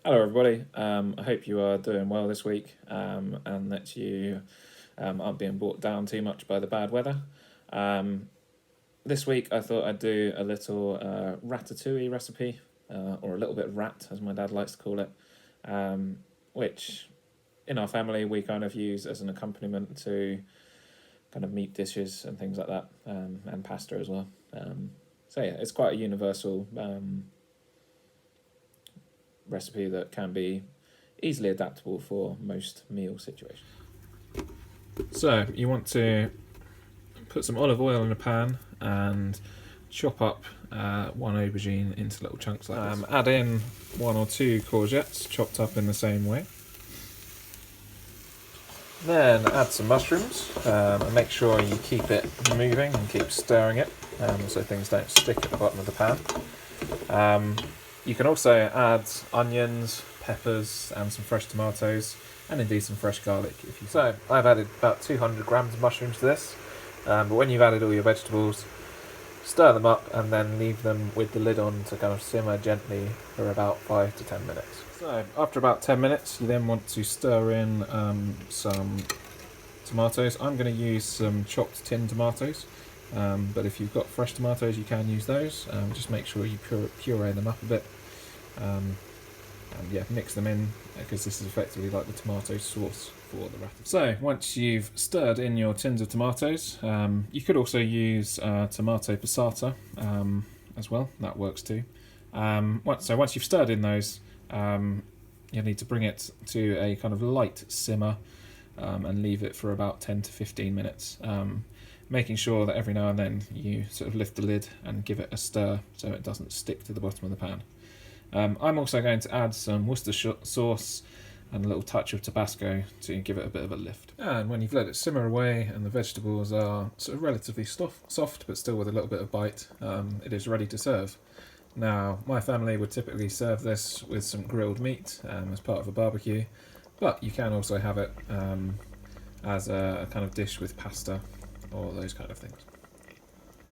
Hello, everybody. I hope you are doing well this week and that you aren't being brought down too much by the bad weather. This week, I thought I'd do a little ratatouille recipe, or a little bit rat, as my dad likes to call it, which in our family we kind of use as an accompaniment to kind of meat dishes and things like that, and pasta as well. So, yeah, it's quite a universal recipe that can be easily adaptable for most meal situations. So you want to put some olive oil in a pan and chop up one aubergine into little chunks like this. Add in 1 or 2 courgettes chopped up in the same way. Then add some mushrooms and make sure you keep it moving and keep stirring it so things don't stick at the bottom of the pan. You can also add onions, peppers and some fresh tomatoes and indeed some fresh garlic if you so. I've added about 200 grams of mushrooms to this, but when you've added all your vegetables, stir them up and then leave them with the lid on to kind of simmer gently for about 5 to 10 minutes. So after about 10 minutes you then want to stir in some tomatoes. I'm going to use some chopped tin tomatoes. But if you've got fresh tomatoes, you can use those. Just make sure you puree them up a bit, and yeah, mix them in because this is effectively like the tomato sauce for the ratatouille. So once you've stirred in your tins of tomatoes, you could also use tomato passata as well. That works too. So once you've stirred in those, you need to bring it to a kind of light simmer and leave it for about 10 to 15 minutes. Making sure that every now and then you sort of lift the lid and give it a stir so it doesn't stick to the bottom of the pan. I'm also going to add some Worcestershire sauce and a little touch of Tabasco to give it a bit of a lift. And when you've let it simmer away and the vegetables are sort of relatively soft but still with a little bit of bite, it is ready to serve. Now, my family would typically serve this with some grilled meat as part of a barbecue, but you can also have it as a kind of dish with pasta or those kind of things.